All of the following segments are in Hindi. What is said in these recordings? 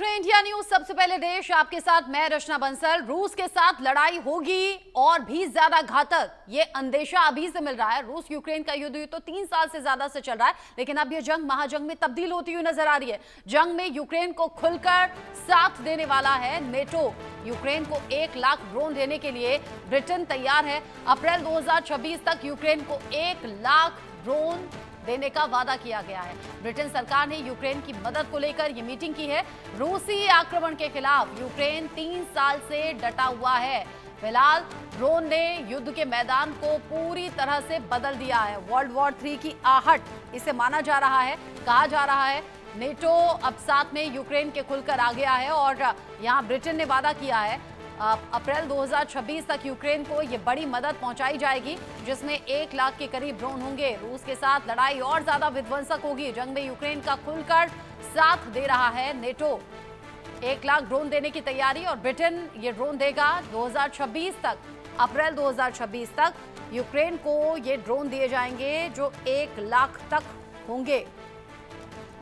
देख रहे हैं इंडिया न्यूज। सबसे पहले देश आपके साथ मैं रचना बंसल। रूस के साथ लड़ाई होगी और भी ज्यादा घातक, ये अंदेशा अभी से मिल रहा है। रूस यूक्रेन का युद्ध तो 3 साल से ज्यादा से चल रहा है, लेकिन अब यह जंग महाजंग में तब्दील होती हुई नजर आ रही है। जंग में यूक्रेन को खुलकर साथ देने वाला है नेटो। यूक्रेन को 1 लाख ड्रोन देने के लिए ब्रिटेन तैयार है। अप्रैल 2026 तक यूक्रेन को 1 लाख ड्रोन देने का वादा किया गया है। ब्रिटेन सरकार ने यूक्रेन की मदद को लेकर यह मीटिंग की है। रूसी आक्रमण के खिलाफ यूक्रेन 3 साल से डटा हुआ है। फिलहाल ड्रोन ने युद्ध के मैदान को पूरी तरह से बदल दिया है। वर्ल्ड वॉर 3 की आहट इसे माना जा रहा है। कहा जा रहा है नेटो अब साथ में यूक्रेन के खुलकर आ गया है और यहां ब्रिटेन ने वादा किया है अप्रैल 2026 तक यूक्रेन को ये बड़ी मदद पहुंचाई जाएगी, जिसमें 1 लाख के करीब ड्रोन होंगे। रूस के साथ लड़ाई और ज्यादा विध्वंसक होगी। जंग में यूक्रेन का खुलकर साथ दे रहा है नेटो। 1 लाख ड्रोन देने की तैयारी और ब्रिटेन ये ड्रोन देगा 2026 तक। अप्रैल 2026 तक यूक्रेन को ये ड्रोन दिए जाएंगे जो 1 लाख तक होंगे।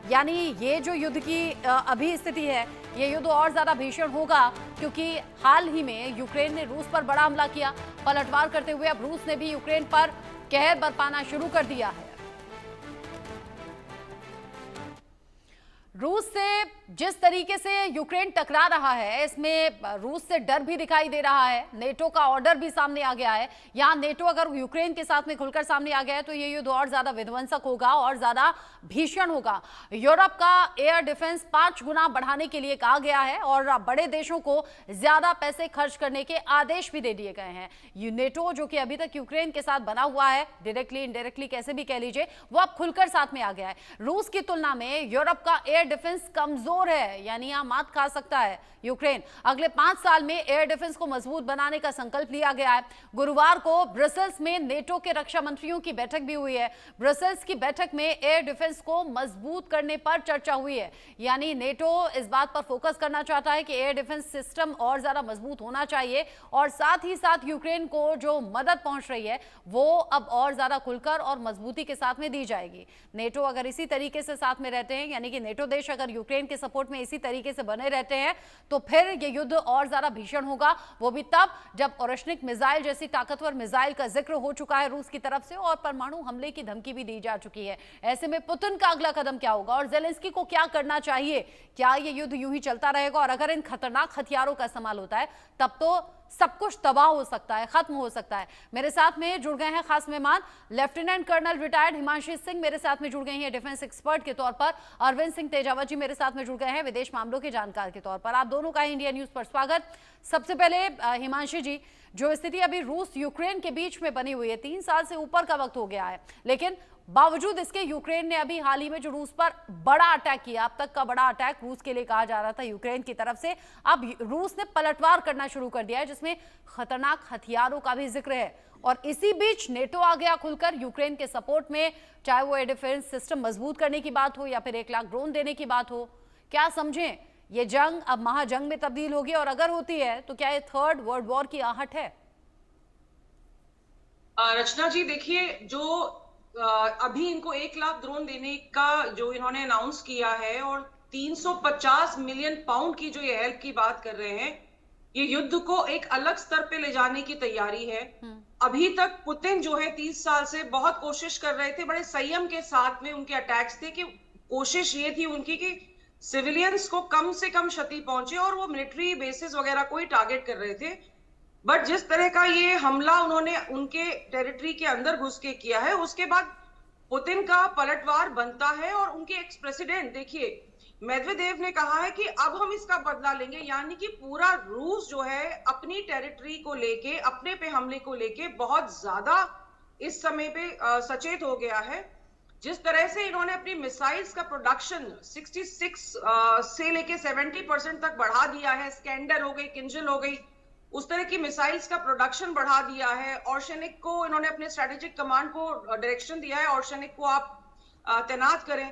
यानी ये जो युद्ध की अभी स्थिति है, ये युद्ध और ज्यादा भीषण होगा, क्योंकि हाल ही में यूक्रेन ने रूस पर बड़ा हमला किया। पलटवार करते हुए अब रूस ने भी यूक्रेन पर कहर बरपाना शुरू कर दिया है। रूस से जिस तरीके से यूक्रेन टकरा रहा है, इसमें रूस से डर भी दिखाई दे रहा है। नेटो का ऑर्डर भी सामने आ गया है। यहां नेटो अगर यूक्रेन के साथ में खुलकर सामने आ गया है तो ये युद्ध और ज्यादा विध्वंसक होगा और ज्यादा भीषण होगा। यूरोप का एयर डिफेंस 5 गुना बढ़ाने के लिए कहा गया है और बड़े देशों को ज्यादा पैसे खर्च करने के आदेश भी दे दिए गए हैं। नेटो जो कि अभी तक यूक्रेन के साथ बना हुआ है, डायरेक्टली इनडायरेक्टली कैसे भी कह लीजिए, वो अब खुलकर साथ में आ गया है। रूस की तुलना में यूरोप का एयर डिफेंस कमजोर है, यानी यहां मात खा सकता है यूक्रेन। अगले 5 साल में एयर डिफेंस को मजबूत बनाने का संकल्प लिया गया है। गुरुवार को ब्रसेल्स में नेटो के रक्षा मंत्रियों की बैठक भी हुई है। ब्रसेल्स की बैठक में एयर डिफेंस को मजबूत करने पर चर्चा हुई है। यानी नेटो इस बात पर फोकस करना चाहता है कि एयर डिफेंस सिस्टम और ज्यादा मजबूत होना चाहिए और साथ ही साथ यूक्रेन को जो मदद पहुंच रही है वो अब और ज्यादा खुलकर और मजबूती के साथ में दी जाएगी। नेटो अगर इसी तरीके से साथ में रहते हैं, यानी कि नेटो देश अगर यूक्रेन के सपोर्ट में इसी तरीके से बने रहते हैं, तो फिर ये युद्ध और ज्यादा भीषण होगा। वो भी तब जब ओरेशनिक मिसाइल जैसी ताकतवर मिसाइल का जिक्र हो चुका है रूस की तरफ से और परमाणु हमले की धमकी भी दी जा चुकी है। ऐसे में पुतिन का अगला कदम क्या होगा और जेलेंस्की को क्या करना चाहिए? क्या ये युद्ध यूं ही चलता रहेगा और अगर इन खतरनाक हथियारों का इस्तेमाल होता है तब तो सब कुछ तबाह हो सकता है, खत्म हो सकता है। मेरे साथ में जुड़ गए हैं खास मेहमान, lieutenant colonel retired Himanshi Singh मेरे साथ में जुड़ गए हैं डिफेंस एक्सपर्ट के तौर पर। अरविंद सिंह तेजावत जी मेरे साथ में जुड़ गए हैं विदेश मामलों के जानकार के तौर पर। आप दोनों का इंडिया न्यूज पर स्वागत। सबसे पहले हिमांशी जी, जो स्थिति अभी रूस यूक्रेन के बीच में बनी हुई है, 3 साल से ऊपर का वक्त हो गया है, लेकिन बावजूद इसके यूक्रेन ने अभी हाल ही में जो रूस पर बड़ा अटैक किया, अब तक का बड़ा अटैक रूस के लिए कहा जा रहा था यूक्रेन की तरफ से, अब रूस ने पलटवार करना शुरू कर दिया है जिसमें खतरनाक हथियारों का भी जिक्र है। और इसी बीच नेटो आ गया खुलकर यूक्रेन के सपोर्ट में, चाहे वो एयर डिफेंस सिस्टम मजबूत करने की बात हो या फिर 1 लाख ड्रोन देने की बात हो। क्या समझें, ये जंग अब महाजंग में तब्दील होगी और अगर होती है तो क्या ये 3rd वर्ल्ड वॉर की आहट है? रचना जी देखिए, जो अभी इनको 1 लाख ड्रोन देने का जो इन्होंने अनाउंस किया है और 350 मिलियन पाउंड की जो ये हेल्प की बात कर रहे हैं, ये युद्ध को एक अलग स्तर पे ले जाने की तैयारी है। अभी तक पुतिन जो है 30 साल से बहुत कोशिश कर रहे थे, बड़े संयम के साथ में उनके अटैक्स थे कि कोशिश ये थी उनकी कि सिविलियंस को कम से कम क्षति पहुंचे और वो मिलिट्री बेसिस वगैरह को ही टारगेट कर रहे थे। बट जिस तरह का ये हमला उन्होंने उनके टेरिटरी के अंदर घुस के किया है, उसके बाद पुतिन का पलटवार बनता है और उनके एक्स प्रेसिडेंट देखिए मेदवेदेव ने कहा है कि अब हम इसका बदला लेंगे। यानी कि पूरा रूस जो है अपनी टेरिटरी को लेके, अपने पे हमले को लेके बहुत ज्यादा इस समय पे सचेत हो गया है। जिस तरह से इन्होंने अपनी मिसाइल्स का प्रोडक्शन 66 से लेके 70% तक बढ़ा दिया है, स्कैंडर हो गई, किंजल हो गई, उस तरह की मिसाइल्स का प्रोडक्शन बढ़ा दिया है। ऑर्शेनिक को इन्होंने अपने स्ट्रेटेजिक कमांड को डायरेक्शन दिया है, ऑर्शेनिक को आप तैनात करें।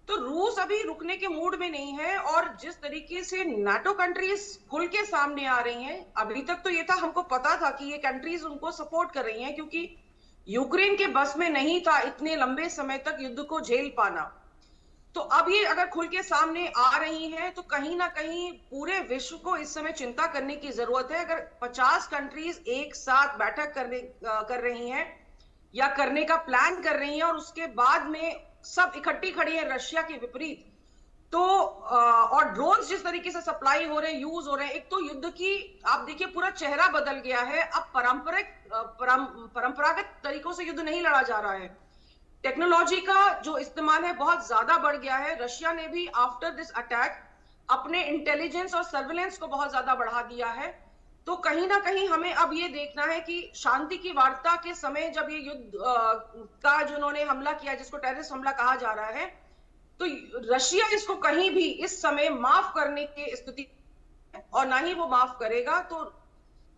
तो रूस अभी रुकने के मूड में नहीं है और जिस तरीके से नाटो कंट्रीज खुल के सामने आ रही हैं, अभी तक तो ये था, हमको पता था कि ये कंट्रीज उनको सपोर्ट कर रही हैं क्योंकि यूक्रेन के बस में नहीं था इतने लंबे समय तक युद्ध को झेल पाना। तो अब ये अगर खुल के सामने आ रही हैं तो कहीं ना कहीं पूरे विश्व को इस समय चिंता करने की जरूरत है। अगर 50 कंट्रीज एक साथ बैठक कर रही हैं या करने का प्लान कर रही हैं और उसके बाद में सब इकट्ठी खड़ी है रशिया के विपरीत, तो और ड्रोन्स जिस तरीके से सप्लाई हो रहे हैं, यूज हो रहे हैं, एक तो युद्ध की आप देखिए पूरा चेहरा बदल गया है। अब परंपरागत तरीकों से युद्ध नहीं लड़ा जा रहा है, टेक्नोलॉजी का जो इस्तेमाल है बहुत ज्यादा बढ़ गया है। रशिया ने भी आफ्टर दिस अटैक अपने इंटेलिजेंस और सर्विलेंस को बहुत ज्यादा बढ़ा दिया है। तो कहीं ना कहीं हमें अब ये देखना है कि शांति की वार्ता के समय जब ये युद्ध का जो उन्होंने हमला किया, जिसको टेररिस्ट हमला कहा जा रहा है, तो रशिया इसको कहीं भी इस समय माफ करने की स्थिति और ना ही वो माफ करेगा। तो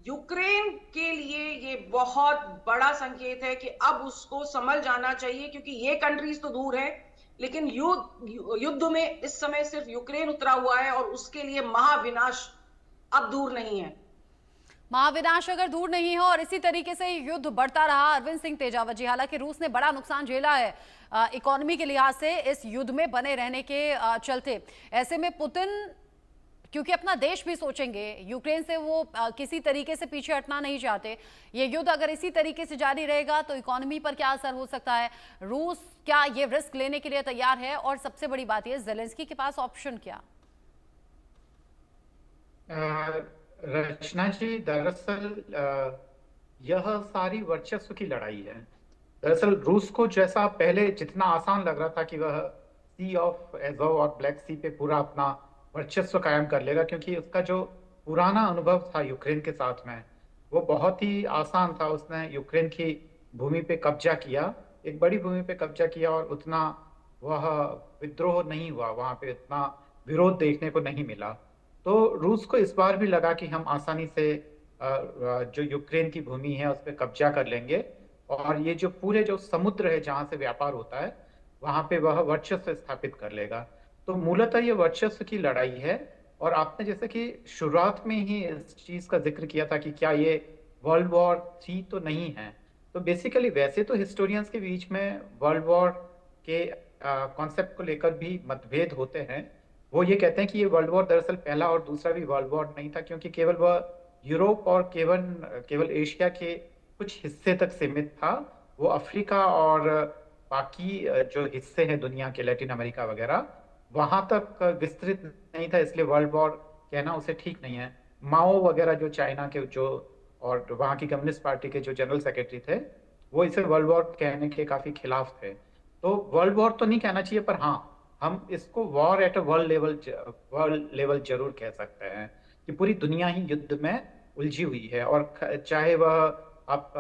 यूक्रेन के लिए ये बहुत बड़ा संकेत है कि अब उसको संभल जाना चाहिए, क्योंकि ये कंट्रीज तो दूर है, लेकिन युद्ध में इस समय सिर्फ यूक्रेन उतरा हुआ है और उसके लिए महाविनाश अब दूर नहीं है। महाविनाश अगर दूर नहीं हो और इसी तरीके से युद्ध बढ़ता रहा, अरविंद सिंह तेजावत जी, हालांकि रूस ने बड़ा नुकसान झेला है इकोनॉमी के लिहाज से इस युद्ध में बने रहने के चलते, ऐसे में पुतिन क्योंकि अपना देश भी सोचेंगे, यूक्रेन से वो किसी तरीके से पीछे हटना नहीं चाहते, ये युद्ध अगर इसी तरीके से जारी रहेगा तो इकोनॉमी पर क्या असर हो सकता है, रूस क्या ये रिस्क लेने के लिए तैयार है, और सबसे बड़ी बात ये ज़ेलेंस्की के पास ऑप्शन क्या? रचना जी, दरअसल यह सारी वर्चस्व की लड़ाई है। दरअसल रूस को जैसा पहले जितना आसान लग रहा था कि वह सी ऑफ एज़ोव और ब्लैक सी पे पूरा अपना वर्चस्व कायम कर लेगा, क्योंकि उसका जो पुराना अनुभव था यूक्रेन के साथ में वो बहुत ही आसान था। उसने यूक्रेन की भूमि पे कब्जा किया, एक बड़ी भूमि पे कब्जा किया, और उतना वह विद्रोह नहीं हुआ, वहां पे उतना विरोध देखने को नहीं मिला। तो रूस को इस बार भी लगा कि हम आसानी से जो यूक्रेन की भूमि है उस पर कब्जा कर लेंगे, और ये जो पूरे जो समुद्र है जहां से व्यापार होता है वहां पे वह वर्चस्व स्थापित कर लेगा। तो मूलतः ये वर्चस्व की लड़ाई है। और आपने जैसे कि शुरुआत में ही इस चीज का जिक्र किया था कि क्या ये वर्ल्ड वॉर 3 तो नहीं है, तो बेसिकली वैसे तो हिस्टोरियंस के बीच में वर्ल्ड वॉर के कॉन्सेप्ट को लेकर भी मतभेद होते हैं। वो ये कहते हैं कि ये वर्ल्ड वॉर दरअसल पहला और दूसरा भी वर्ल्ड वॉर नहीं था, क्योंकि केवल वह यूरोप और केवल एशिया के कुछ हिस्से तक सीमित था। वो अफ्रीका और बाकी जो हिस्से हैं दुनिया के, लैटिन अमेरिका वगैरह, वहां तक विस्तृत नहीं था, इसलिए वर्ल्ड वॉर कहना उसे ठीक नहीं है। माओ वगैरह जो चाइना के जो और वहां की कम्युनिस्ट पार्टी के जो जनरल सेक्रेटरी थे, वो इसे वर्ल्ड वॉर कहने के काफी खिलाफ थे। तो वर्ल्ड वॉर तो नहीं कहना चाहिए, पर हाँ, हम इसको war at a world level जरूर कह सकते हैं कि पूरी दुनिया ही युद्ध में उलझी हुई है। और चाहे वह आप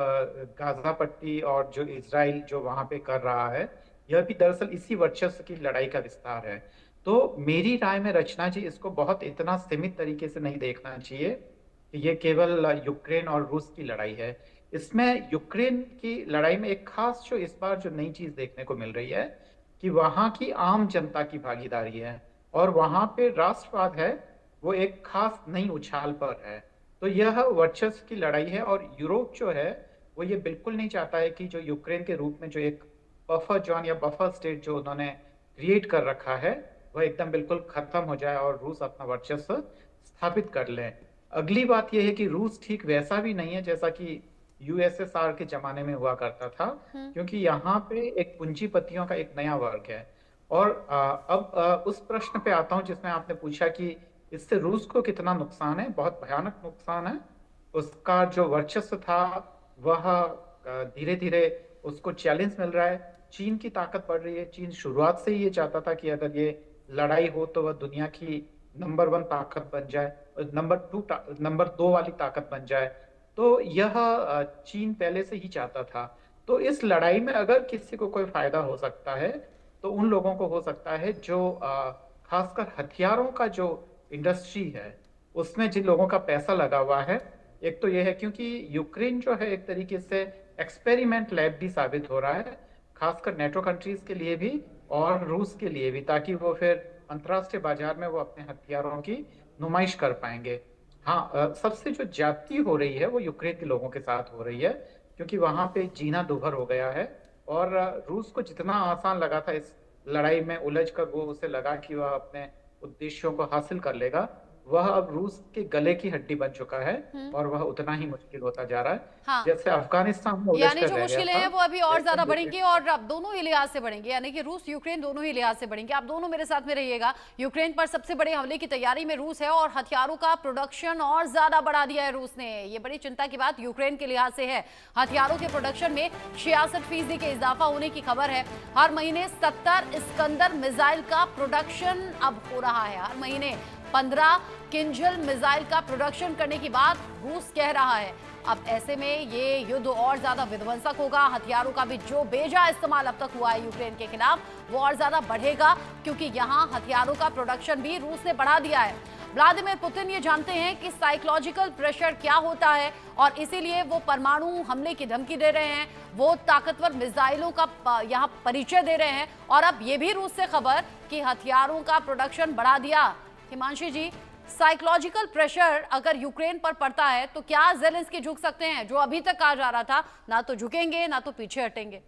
गाजा पट्टी और जो इजराइल जो वहां पे कर रहा है, यह भी दरअसल इसी वर्चस्व की लड़ाई का विस्तार है। तो मेरी राय में रचना जी, इसको बहुत इतना सीमित तरीके से नहीं देखना चाहिए कि ये केवल यूक्रेन और रूस की लड़ाई है। इसमें यूक्रेन की लड़ाई में एक खास जो इस बार जो नई चीज देखने को मिल रही है कि वहां की आम जनता की भागीदारी है, और वहां पे राष्ट्रवाद है वो एक खास नई उछाल पर है। तो यह वर्चस्व की लड़ाई है, और यूरोप जो है वो ये बिल्कुल नहीं चाहता है कि जो यूक्रेन के रूप में जो एक बफर जोन या बफर स्टेट जो उन्होंने क्रिएट कर रखा है वह एकदम बिल्कुल खत्म हो जाए और रूस अपना वर्चस्व स्थापित कर ले। अगली बात यह है कि रूस ठीक वैसा भी नहीं है जैसा कि यूएसएसआर के जमाने में हुआ करता था, क्योंकि यहाँ पे एक पूंजीपतियों का एक नया वर्ग है। और अब उस प्रश्न पे आता हूँ जिसमें आपने पूछा कि इससे रूस को कितना नुकसान है। बहुत भयानक नुकसान है। उसका जो वर्चस्व था वह धीरे धीरे उसको चैलेंज मिल रहा है। चीन की ताकत बढ़ रही है। चीन शुरुआत से ही ये चाहता था कि अगर ये लड़ाई हो तो वह दुनिया की नंबर 1 ताकत बन जाए, नंबर 2 वाली ताकत बन जाए। तो यह चीन पहले से ही चाहता था। तो इस लड़ाई में अगर किसी को कोई फायदा हो सकता है तो उन लोगों को हो सकता है जो खासकर हथियारों का जो इंडस्ट्री है उसमें जिन लोगों का पैसा लगा हुआ है। एक तो यह है क्योंकि यूक्रेन जो है एक तरीके से एक्सपेरिमेंट लैब भी साबित हो रहा है, खासकर नेटो कंट्रीज के लिए भी और रूस के लिए भी, ताकि वो फिर अंतर्राष्ट्रीय बाजार में वो अपने हथियारों की नुमाइश कर पाएंगे। हाँ, सबसे जो ज्यादती हो रही है वो यूक्रेन के लोगों के साथ हो रही है, क्योंकि वहां पे जीना दुभर हो गया है। और रूस को जितना आसान लगा था इस लड़ाई में उलझ कर वो उसे लगा कि वह अपने उद्देश्यों को हासिल कर लेगा, वह अब रूस के गले की हड्डी बन चुका है और वह उतना ही मुश्किल होता जा रहा है हाँ, जैसे अफगानिस्तान में उलझ यानी कर जो रह गया मुश्किलें था। हैं वो अभी और वैसे ज्यादा ही बढ़ेंगी यूक्रेन और अब दोनों ही लिहाज से बढ़ेंगे, यानी कि रूस यूक्रेन दोनों ही लिहाज से बढ़ेंगे। आप दोनों मेरे साथ में रहिएगा। यूक्रेन पर सबसे बड़े हमले की तैयारी में रूस है और हथियारों का प्रोडक्शन और ज्यादा बढ़ा दिया है रूस ने। ये बड़ी चिंता की बात यूक्रेन के लिहाज से है। हथियारों के प्रोडक्शन में 66% के इजाफा होने की खबर है। हर महीने 70 इस्कंदर मिसाइल का प्रोडक्शन अब हो रहा है। हर महीने 15 किंजल मिसाइल का प्रोडक्शन करने की बात रूस कह रहा है। अब ऐसे में ये युद्ध और ज्यादा विध्वंसक होगा। हथियारों का भी जो बेजा इस्तेमाल अब तक हुआ है यूक्रेन के खिलाफ वो और ज्यादा बढ़ेगा, क्योंकि यहाँ हथियारों का प्रोडक्शन भी रूस ने बढ़ा दिया है। व्लादिमीर पुतिन ये जानते हैं कि साइकोलॉजिकल प्रेशर क्या होता है और इसीलिए वो परमाणु हमले की धमकी दे रहे हैं। वो ताकतवर मिसाइलों का यहाँ परिचय दे रहे हैं और अब ये भी रूस से खबर कि हथियारों का प्रोडक्शन बढ़ा दिया। हिमांशी जी, साइकोलॉजिकल प्रेशर अगर यूक्रेन पर पड़ता है तो क्या ज़ेलेंस्की झुक सकते हैं? जो अभी तक कहा जा रहा था ना तो झुकेंगे ना तो पीछे हटेंगे।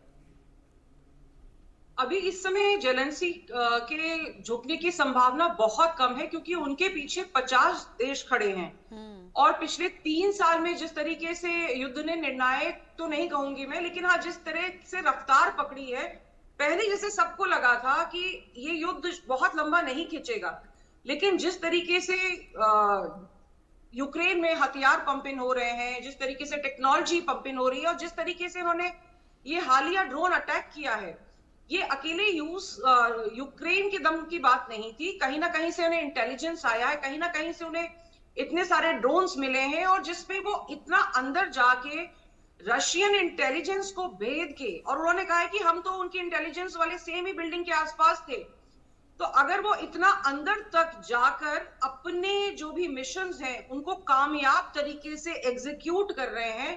अभी इस समय जेलेंस्की के झुकने की संभावना बहुत कम है, क्योंकि उनके पीछे 50 देश खड़े हैं और पिछले 3 साल में जिस तरीके से युद्ध ने निर्णायक तो नहीं कहूंगी मैं, लेकिन हाँ जिस तरह से रफ्तार पकड़ी है, पहले जैसे सबको लगा था कि ये युद्ध बहुत लंबा नहीं खिंचेगा, लेकिन जिस तरीके से यूक्रेन में हथियार पंप इन हो रहे हैं, जिस तरीके से टेक्नोलॉजी पंप इन हो रही है और जिस तरीके से उन्होंने ये हालिया ड्रोन अटैक किया है, ये अकेले यूक्रेन के दम की बात नहीं थी। कहीं ना कहीं से उन्हें इंटेलिजेंस आया है, कहीं ना कहीं से उन्हें इतने सारे ड्रोन्स मिले हैं और जिसमें वो इतना अंदर जाके रशियन इंटेलिजेंस को भेद के, और उन्होंने कहा है कि हम तो उनकी इंटेलिजेंस वाले सेम ही बिल्डिंग के आसपास थे, तो अगर वो इतना अंदर तक जाकर अपने जो भी मिशंस हैं उनको कामयाब तरीके से एग्जीक्यूट कर रहे हैं,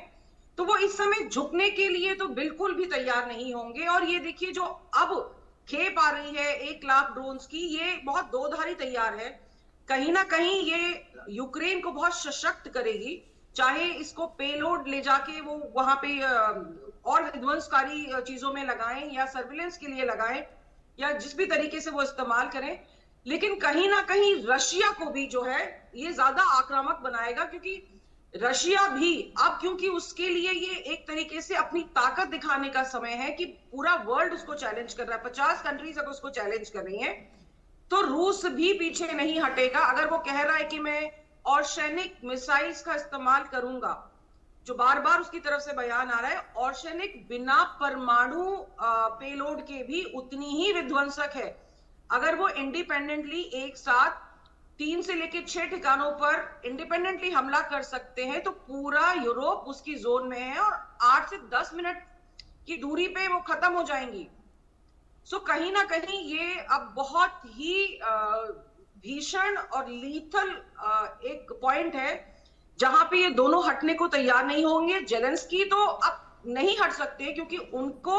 तो वो इस समय झुकने के लिए तो बिल्कुल भी तैयार नहीं होंगे। और ये देखिए जो अब खेप आ रही है 1 लाख ड्रोन्स की, ये बहुत दोधारी तैयार है। कहीं ना कहीं ये यूक्रेन को बहुत सशक्त करेगी, चाहे इसको पेलोड ले जाके वो वहां पे और विध्वंसकारी चीजों में लगाएं या सर्विलेंस के लिए लगाएं या जिस भी तरीके से वो इस्तेमाल करें, लेकिन कहीं ना कहीं रशिया को भी जो है ये ज्यादा आक्रामक बनाएगा, क्योंकि रशिया भी अब, क्योंकि उसके लिए ये एक तरीके से अपनी ताकत दिखाने का समय है कि पूरा वर्ल्ड उसको चैलेंज कर रहा है, 50 कंट्रीज अब उसको चैलेंज कर रही हैं, तो रूस भी पीछे नहीं हटेगा। अगर वो कह रहा है कि मैं ऑर्शेनिक मिसाइल्स का इस्तेमाल करूंगा, जो बार बार उसकी तरफ से बयान आ रहा है, ऑर्शेनिक बिना परमाणु पेलोड के भी उतनी ही विध्वंसक है। अगर वो इंडिपेंडेंटली एक साथ 3 से लेकर 6 ठिकानों पर इंडिपेंडेंटली हमला कर सकते हैं, तो पूरा यूरोप उसकी जोन में है और 8 से 10 मिनट की दूरी पे वो खत्म हो जाएंगी। सो कहीं ना कहीं ये अब बहुत ही भीषण और लीथल एक पॉइंट है जहां पे ये दोनों हटने को तैयार नहीं होंगे। जेलेंस्की तो अब नहीं हट सकते, क्योंकि उनको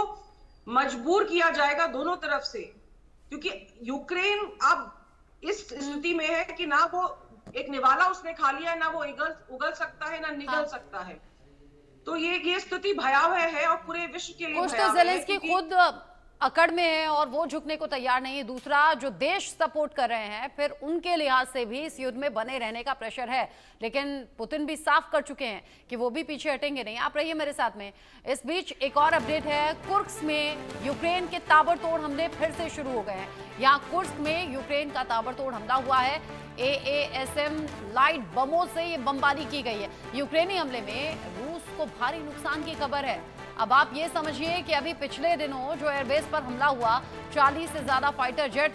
मजबूर किया जाएगा दोनों तरफ से, क्योंकि यूक्रेन अब इस स्थिति में है कि ना वो एक निवाला उसने खा लिया है, ना वो उगल सकता है, ना निगल सकता है। तो ये स्थिति भयावह है और पूरे विश्व के लिए कुछ तो जेलेंस्की खुद अकड़ में है और वो झुकने को तैयार नहीं है। दूसरा, जो देश सपोर्ट कर रहे हैं फिर उनके लिहाज से भी इस युद्ध में बने रहने का प्रेशर है, लेकिन पुतिन भी साफ कर चुके हैं कि वो भी पीछे हटेंगे नहीं। आप रहिए मेरे साथ में। इस बीच एक और अपडेट है, कुर्स्क में यूक्रेन के ताबड़तोड़ हमले फिर से शुरू हो गए हैं। यहाँ कुर्स्क में यूक्रेन का ताबड़तोड़ हमला हुआ है। AASM लाइट बमों से ये बमबारी की गई है। यूक्रेनी हमले में रूस को भारी नुकसान की खबर है। अब आप ये समझिए कि अभी पिछले दिनों जो एयरबेस पर हमला हुआ, 40 से ज्यादा फाइटर जेट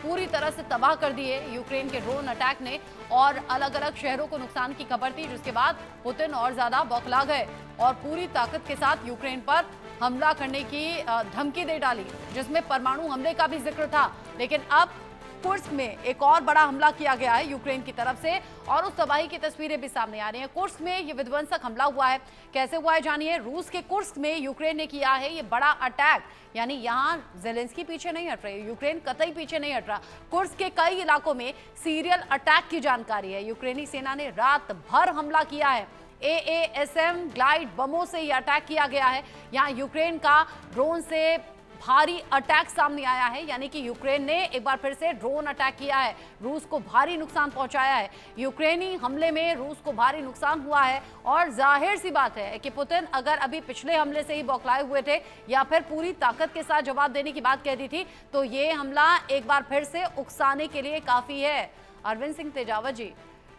पूरी तरह से तबाह कर दिए यूक्रेन के ड्रोन अटैक ने, और अलग अलग शहरों को नुकसान की खबर थी, जिसके बाद पुतिन और ज्यादा बौखला गए और पूरी ताकत के साथ यूक्रेन पर हमला करने की धमकी दे डाली, जिसमें परमाणु हमले का भी जिक्र था। लेकिन अब कुर्स्क में एक और बड़ा हमला किया गया है यूक्रेन की तरफ से और उस तबाही की तस्वीरें भी सामने आ रही हैं। कुर्स्क में ये विध्वंसक हमला हुआ है। कैसे हुआ है जानिए। रूस के कुर्स्क में यूक्रेन ने किया है ये बड़ा अटैक, यानी यहाँ जेलेंस्की पीछे नहीं हट रही, यूक्रेन कतई पीछे नहीं हट रहा। कुर्स्क के कई इलाकों में सीरियल अटैक की जानकारी है। यूक्रेनी सेना ने रात भर हमला किया है। AASM ग्लाइड बमों से ये अटैक किया गया है। यहाँ यूक्रेन का ड्रोन से भारी अटैक सामने आया है, यानी कि यूक्रेन ने एक बार फिर से ड्रोन अटैक किया है, रूस को भारी नुकसान पहुंचाया है। यूक्रेनी हमले में रूस को भारी नुकसान हुआ है और जाहिर सी बात है कि पुतिन अगर अभी पिछले हमले से ही बौखलाए हुए थे या फिर पूरी ताकत के साथ जवाब देने की बात कह दी थी, तो ये हमला एक बार फिर से उकसाने के लिए काफी है। अरविंद सिंह तेजावत जी,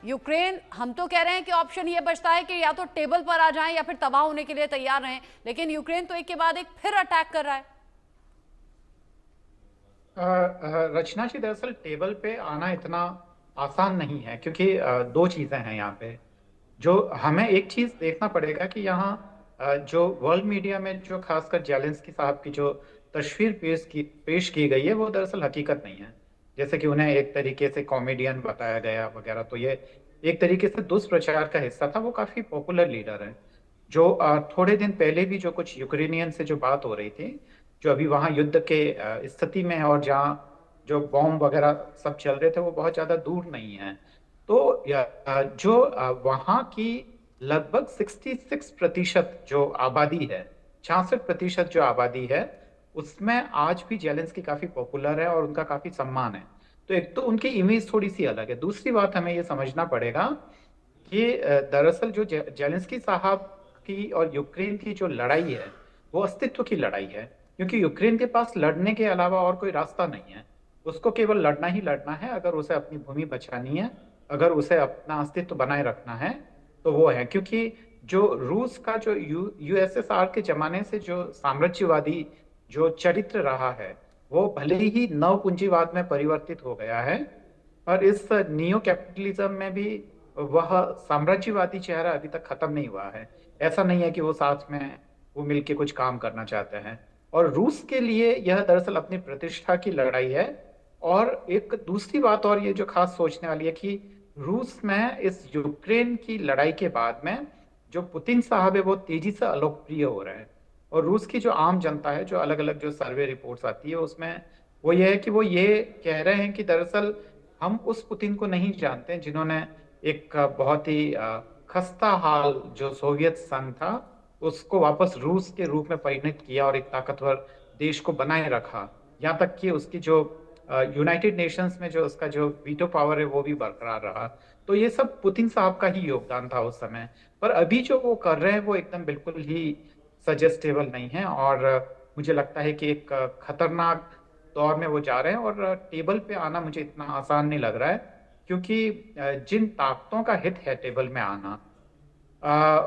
यूक्रेन, हम तो कह रहे हैं कि ऑप्शन ये बचता है कि या तो टेबल पर आ जाएं या फिर तबाह होने के लिए तैयार रहें, लेकिन यूक्रेन तो एक के बाद एक फिर अटैक कर रहा है। रचना जी, दरअसल टेबल पे आना इतना आसान नहीं है, क्योंकि दो चीजें हैं यहाँ पे। जो हमें एक चीज देखना पड़ेगा कि यहाँ जो वर्ल्ड मीडिया में जो खासकर जेलेंस्की साहब की जो तस्वीर पेश की गई है, वो दरअसल हकीकत नहीं है। जैसे कि उन्हें एक तरीके से कॉमेडियन बताया गया वगैरह, तो ये एक तरीके से दुष्प्रचार का हिस्सा था। वो काफी पॉपुलर लीडर है। जो थोड़े दिन पहले भी जो कुछ यूक्रेनियन से जो बात हो रही थी, जो अभी वहाँ युद्ध के स्थिति में है और जहाँ जो बॉम्ब वगैरह सब चल रहे थे, वो बहुत ज्यादा दूर नहीं है। तो जो वहाँ की लगभग 66% जो आबादी है, 66% जो आबादी है, उसमें आज भी जेलेंस्की काफी पॉपुलर है और उनका काफी सम्मान है। तो एक तो उनकी इमेज थोड़ी सी अलग है। दूसरी बात हमें ये समझना पड़ेगा कि दरअसल जो जेलेंस्की साहब की और यूक्रेन की जो लड़ाई है, वो अस्तित्व की लड़ाई है, क्योंकि यूक्रेन के पास लड़ने के अलावा और कोई रास्ता नहीं है। उसको केवल लड़ना ही लड़ना है। अगर उसे अपनी भूमि बचानी है, अगर उसे अपना अस्तित्व बनाए रखना है, तो वो है। क्योंकि जो रूस का जो यूएसएसआर के जमाने से जो साम्राज्यवादी जो चरित्र रहा है, वो भले ही नव पूंजीवाद में परिवर्तित हो गया है, और इस नियो कैपिटलिज्म में भी वह साम्राज्यवादी चेहरा अभी तक खत्म नहीं हुआ है। ऐसा नहीं है कि वो साथ में वो मिलके कुछ काम करना चाहते हैं। और रूस के लिए यह दरअसल अपनी प्रतिष्ठा की लड़ाई है। और एक दूसरी बात और ये जो खास सोचने वाली है कि रूस में इस यूक्रेन की लड़ाई के बाद में जो पुतिन साहब है, वो तेजी से अलोकप्रिय हो रहे हैं। और रूस की जो आम जनता है, जो अलग अलग जो सर्वे रिपोर्ट्स आती है, उसमें वो ये है कि वो ये कह रहे हैं कि दरअसल हम उस पुतिन को नहीं जानते जिन्होंने एक बहुत ही खस्ता हाल जो सोवियत संघ था, उसको वापस रूस के रूप में परिणत किया और एक ताकतवर देश को बनाए रखा। यहाँ तक कि उसकी जो यूनाइटेड नेशंस में जो उसका जो वीटो पावर है, वो भी बरकरार रहा। तो ये सब पुतिन साहब का ही योगदान था उस समय। पर अभी जो वो कर रहे हैं, वो एकदम बिल्कुल ही सजेस्टेबल नहीं है। और मुझे लगता है कि एक खतरनाक दौर में वो जा रहे हैं। और टेबल पे आना मुझे इतना आसान नहीं लग रहा है, क्योंकि जिन ताकतों का हित है टेबल में आना,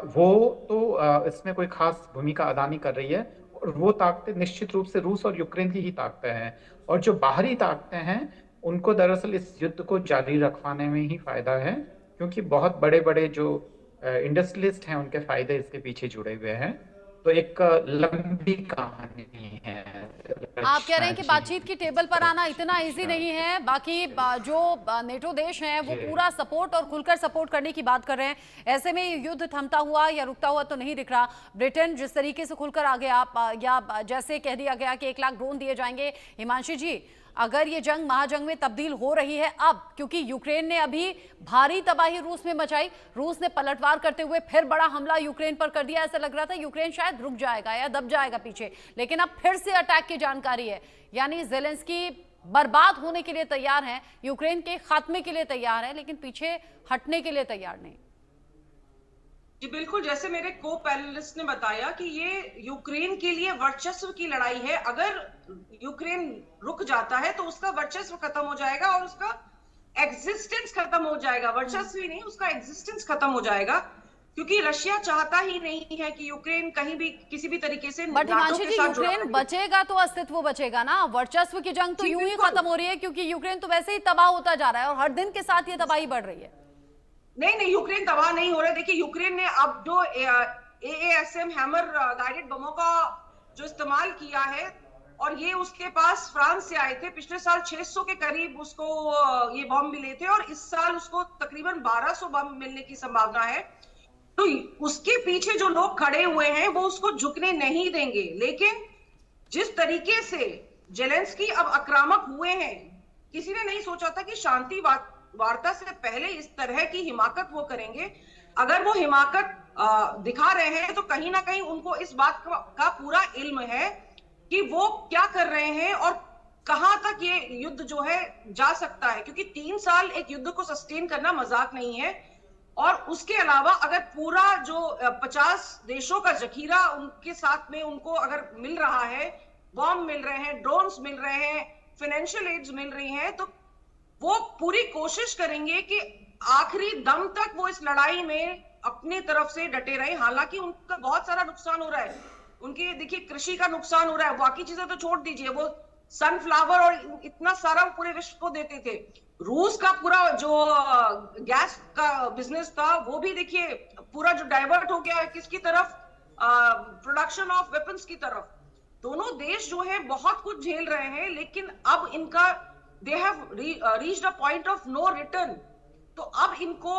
वो तो इसमें कोई खास भूमिका अदा नहीं कर रही है। और वो ताकतें निश्चित रूप से रूस और यूक्रेन की ही ताकतें हैं। और जो बाहरी ताकतें हैं, उनको दरअसल इस युद्ध को जारी रखवाने में ही फायदा है, क्योंकि बहुत बड़े बड़े जो इंडस्ट्रियलिस्ट हैं, उनके फायदे इसके पीछे जुड़े हुए हैं। तो एक लंबी कहानी है। आप कह रहे हैं कि बातचीत की टेबल पर आना इतना इजी नहीं है। बाकी जो नेटो देश हैं, वो पूरा सपोर्ट और खुलकर सपोर्ट करने की बात कर रहे हैं। ऐसे में युद्ध थमता हुआ या रुकता हुआ तो नहीं दिख रहा। ब्रिटेन जिस तरीके से खुलकर आ गया, या जैसे कह दिया गया कि 1 लाख ड्रोन दिए जाएंगे, हिमांशी जी, अगर ये जंग महाजंग में तब्दील हो रही है अब, क्योंकि यूक्रेन ने अभी भारी तबाही रूस में मचाई, रूस ने पलटवार करते हुए फिर बड़ा हमला यूक्रेन पर कर दिया। ऐसा लग रहा था यूक्रेन शायद रुक जाएगा या दब जाएगा पीछे, लेकिन अब फिर से अटैक की जानकारी है। यानी जेलेंस्की बर्बाद होने के लिए तैयार हैं, यूक्रेन के खात्मे के लिए तैयार है, लेकिन पीछे हटने के लिए तैयार नहीं। जी बिल्कुल, जैसे मेरे को पैनलिस्ट ने बताया कि ये यूक्रेन के लिए वर्चस्व की लड़ाई है। अगर यूक्रेन रुक जाता है तो उसका वर्चस्व खत्म हो जाएगा और उसका एग्जिस्टेंस खत्म हो जाएगा। वर्चस्व ही नहीं, उसका एग्जिस्टेंस खत्म हो जाएगा, क्योंकि रशिया चाहता ही नहीं है कि यूक्रेन कहीं भी किसी भी तरीके से बट हिमांशी जी, यूक्रेन बचेगा तो अस्तित्व बचेगा ना। वर्चस्व की जंग तो यूं ही खत्म हो रही है, क्योंकि यूक्रेन तो वैसे ही तबाह होता जा रहा है और हर दिन के साथ ये तबाही बढ़ रही है। नहीं, यूक्रेन तबाह नहीं हो रहा है। देखिए, यूक्रेन ने अब जो AASM हैमर गाइडेड बमों का जो इस्तेमाल किया है, और ये उसके पास फ्रांस से आए थे। पिछले साल 600 के करीब उसको ये बम मिले थे, और इस साल उसको तकरीबन 1200 बम मिलने की संभावना है। तो उसके पीछे जो लोग खड़े हुए हैं, वो उसको झुकने नहीं देंगे। लेकिन जिस तरीके से जेलेंस्की अब आक्रामक हुए हैं, किसी ने नहीं सोचा था कि शांति वार्ता से पहले इस तरह की हिमाकत वो करेंगे। अगर वो हिमाकत दिखा रहे हैं, तो कहीं ना कहीं उनको इस बात का पूरा इल्म है कि वो क्या कर रहे हैं और कहां तक ये युद्ध जो है जा सकता है, क्योंकि 3 साल एक युद्ध को सस्टेन करना मजाक नहीं है। और उसके अलावा अगर पूरा जो 50 देशों का जखीरा उनके साथ में उनको अगर मिल रहा है, बॉम्ब मिल रहे हैं, ड्रोन्स मिल रहे हैं, फाइनेंशियल एड्स मिल रही हैं, तो वो पूरी कोशिश करेंगे कि आखिरी दम तक वो इस लड़ाई में अपनी तरफ से डटे रहे। हालांकि उनका बहुत सारा नुकसान हो रहा है, उनके देखिए कृषि का नुकसान हो रहा है, बाकी चीजें तो छोड़ दीजिए, वो सनफ्लावर और इतना सारा पूरे विश्व को देते थे। रूस का पूरा जो गैस का बिजनेस था वो भी देखिए पूरा जो डाइवर्ट हो गया है किसकी तरफ, प्रोडक्शन ऑफ वेपन्स की तरफ। दोनों देश जो है बहुत कुछ झेल रहे हैं, लेकिन अब इनका they have reached a point of no return. तो अब इनको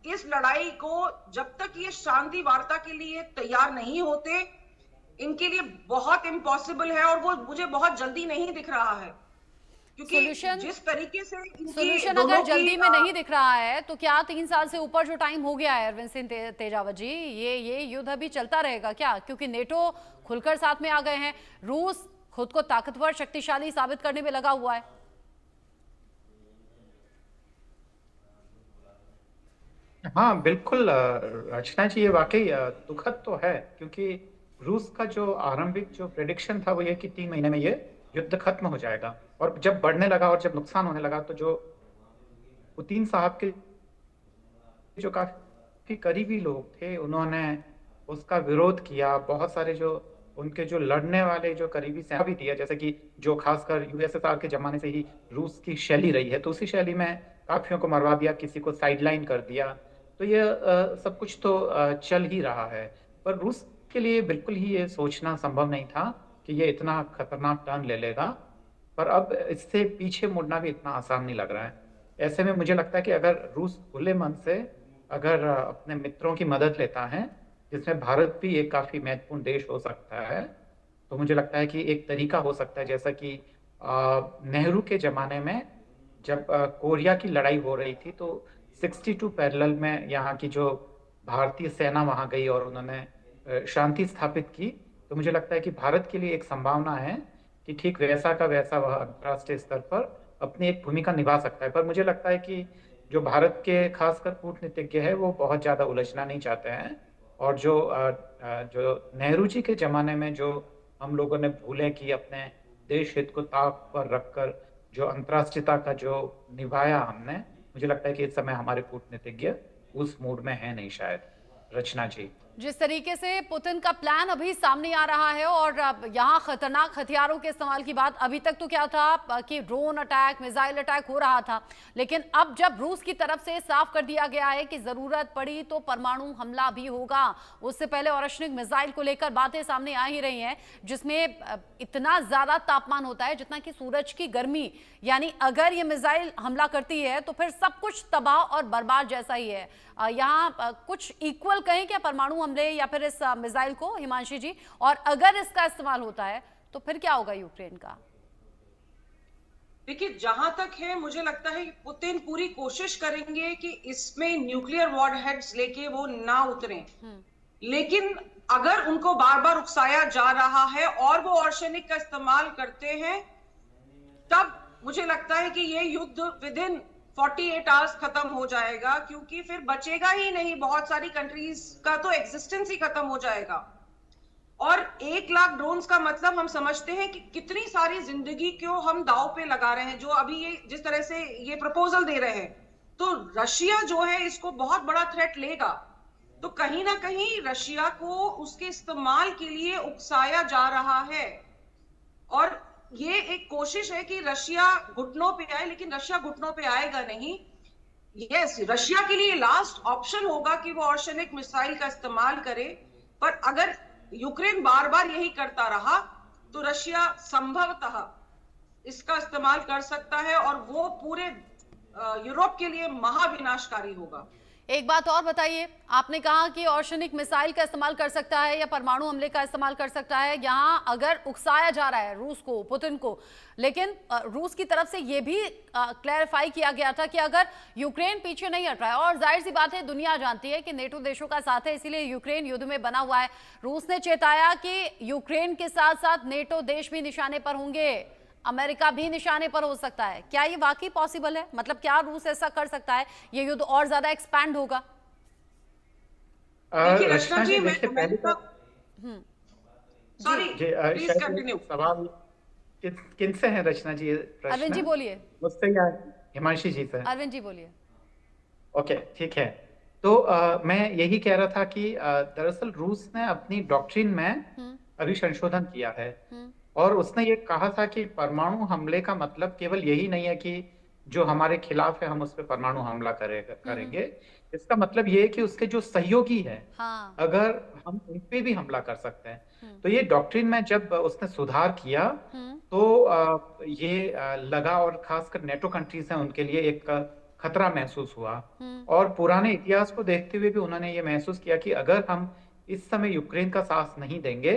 इस लड़ाई को जब तक ये शांति वार्ता के लिए तैयार नहीं होते, इनके लिए बहुत इम्पॉसिबल है, और वो मुझे बहुत जल्दी नहीं दिख रहा है, क्योंकि जिस तरीके से सोल्यूशन अगर जल्दी में नहीं दिख रहा है तो क्या 3 साल से ऊपर जो टाइम हो गया है अरविंद सिंह तेजावत जी, ये युद्ध अभी चलता रहेगा क्या? क्योंकि नेटो खुलकर साथ में आ गए हैं, रूस खुद को ताकतवर शक्तिशाली साबित करने में लगा हुआ है। हाँ बिल्कुल रचना जी, ये वाकई दुखद तो है, क्योंकि रूस का जो आरंभिक जो प्रेडिक्शन था वो ये कि 3 महीने में ये युद्ध खत्म हो जाएगा, और जब बढ़ने लगा और जब नुकसान होने लगा तो जो पुतिन साहब के जो काफी करीबी लोग थे उन्होंने उसका विरोध किया। बहुत सारे जो उनके जो लड़ने वाले जो करीबी सेना भी दिया, जैसे कि जो खासकर यूएसएसआर के जमाने से ही रूस की शैली रही है, तो उसी शैली में काफियों को मरवा दिया, किसी को साइडलाइन कर दिया। तो ये सब कुछ तो चल ही रहा है, पर रूस के लिए बिल्कुल ही ये सोचना संभव नहीं था कि ये इतना खतरनाक टर्न ले लेगा। पर अब इससे पीछे मुड़ना भी इतना आसान नहीं लग रहा है। ऐसे में मुझे लगता है कि अगर रूस खुले मन से अगर अपने मित्रों की मदद लेता है, जिसमें भारत भी एक काफी महत्वपूर्ण देश हो सकता है, तो मुझे लगता है कि एक तरीका हो सकता है, जैसा कि नेहरू के जमाने में जब कोरिया की लड़ाई हो रही थी तो 62 पैरेलल में यहाँ की जो भारतीय सेना वहां गई और उन्होंने शांति स्थापित की। तो मुझे लगता है कि भारत के लिए एक संभावना है कि ठीक वैसा का वैसा वह अंतर्राष्ट्रीय स्तर पर अपनी एक भूमिका निभा सकता है। पर मुझे लगता है कि जो भारत के खासकर कूटनीतिज्ञ है वो बहुत ज्यादा उलझना नहीं चाहते हैं, और जो नेहरू जी के जमाने में जो हम लोगों ने भूले कि अपने देश हित को ताक पर रखकर जो अंतर्राष्ट्रीयता का जो निभाया हमने, मुझे लगता है कि इस समय हमारे कूटनीतिज्ञ उस मूड में है नहीं शायद। रचना जी, जिस तरीके से पुतिन का प्लान अभी सामने आ रहा है और यहाँ खतरनाक हथियारों के इस्तेमाल की बात, अभी तक तो क्या था कि ड्रोन अटैक, मिसाइल अटैक हो रहा था, लेकिन अब जब रूस की तरफ से साफ कर दिया गया है कि जरूरत पड़ी तो परमाणु हमला भी होगा। उससे पहले औरशनिक मिसाइल को लेकर बातें सामने आ ही रही हैं, जिसमें इतना ज्यादा तापमान होता है जितना कि सूरज की गर्मी, यानी अगर ये मिसाइल हमला करती है तो फिर सब कुछ तबाह और बर्बाद जैसा ही है। यहाँ कुछ इक्वल कहें क्या परमाणु हमले या फिर इस मिसाइल को, हिमांशी जी? और अगर इसका इस्तेमाल होता है तो फिर क्या होगा यूक्रेन का? देखिए, जहां तक है मुझे लगता है कि पुतिन पूरी कोशिश करेंगे कि इसमें न्यूक्लियर वॉरहेड्स लेके वो ना उतरें, लेकिन अगर उनको बार बार उकसाया जा रहा है और वो आर्सेनिक का इस्तेमाल करते हैं, तब मुझे लगता है कि ये युद्ध विद इन 48 आवर्स खत्म हो जाएगा, क्योंकि फिर बचेगा ही नहीं, बहुत सारी कंट्रीज का तो एग्जिस्टेंस ही खत्म हो जाएगा। और 1 लाख ड्रोन्स का मतलब हम समझते हैं कि कितनी सारी जिंदगी को हम दांव पे लगा रहे हैं, जो अभी ये जिस तरह से ये प्रपोजल दे रहे हैं। तो रशिया जो है इसको बहुत बड़ा थ्रेट लेगा, तो कहीं ना कहीं रशिया को उसके इस्तेमाल के लिए उकसाया जा रहा है। और ये एक कोशिश है कि रशिया घुटनों पे आए, लेकिन रशिया घुटनों पे आएगा नहीं। यस, रशिया के लिए लास्ट ऑप्शन होगा कि वो आर्सेनिक मिसाइल का इस्तेमाल करे, पर अगर यूक्रेन बार बार यही करता रहा तो रशिया संभवतः इसका इस्तेमाल कर सकता है और वो पूरे यूरोप के लिए महाविनाशकारी होगा। एक बात और बताइए, आपने कहा कि ऑर्शनिक मिसाइल का इस्तेमाल कर सकता है या परमाणु हमले का इस्तेमाल कर सकता है, यहां अगर उकसाया जा रहा है रूस को, पुतिन को, लेकिन रूस की तरफ से यह भी क्लैरिफाई किया गया था कि अगर यूक्रेन पीछे नहीं हट रहा है, और जाहिर सी बात है दुनिया जानती है कि नेटो देशों का साथ है, इसीलिए यूक्रेन युद्ध में बना हुआ है। रूस ने चेताया कि यूक्रेन के साथ साथ नेटो देश भी निशाने पर होंगे, अमेरिका भी निशाने पर हो सकता है। क्या ये वाकई पॉसिबल है? मतलब क्या रूस ऐसा कर सकता है, ये युद्ध और ज्यादा एक्सपैंड होगा? देखिए रचना रचना जी, जी, मैं देखिए पहले तो सॉरी जी प्लीज शायद कंटिन्यू। ये सवाल किनसे है रचना जी, ये अरविंद जी प्रश्न बोलिए। मुझसे या हिमांशी जी से? अरविंद जी बोलिए। ओके, ठीक है। तो मैं यही कह रहा था कि दरअसल रूस ने अपनी डॉक्ट्रिन में अभी संशोधन किया है, और उसने ये कहा था कि परमाणु हमले का मतलब केवल यही नहीं है कि जो हमारे खिलाफ है हम उस पर परमाणु हमला करेंगे। इसका मतलब ये है कि उसके जो सहयोगी है, हाँ। अगर हम उन पे भी हमला कर सकते हैं। तो ये डॉक्ट्रिन में जब उसने सुधार किया तो ये लगा, और खासकर नेटो कंट्रीज हैं उनके लिए एक खतरा महसूस हुआ। और पुराने इतिहास को देखते हुए भी उन्होंने ये महसूस किया कि अगर हम इस समय यूक्रेन का साथ नहीं देंगे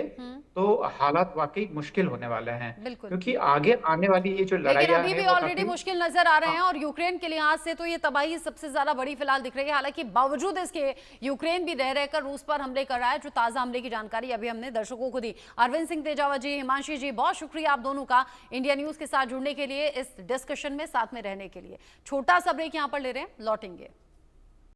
तो हालात वाकई मुश्किल होने वाले हैं, बिल्कुल। क्योंकि आगे आने वाली ये जो लेकिन लड़ाइयाँ अभी हैं भी वो ऑलरेडी काफी मुश्किल नजर आ रहे हैं, और यूक्रेन के लिहाज से तो ये तबाही सबसे ज्यादा बड़ी फिलहाल दिख रही है। हालांकि बावजूद इसके यूक्रेन भी रह रहकर रूस पर हमले कर रहा है, जो ताजा हमले की जानकारी अभी हमने दर्शकों को दी। अरविंद सिंह तेजावत जी, हिमांशी जी, बहुत शुक्रिया आप दोनों का इंडिया न्यूज के साथ जुड़ने के लिए, इस डिस्कशन में साथ में रहने के लिए। छोटा सा ब्रेक यहाँ पर ले रहे हैं, लौटेंगे।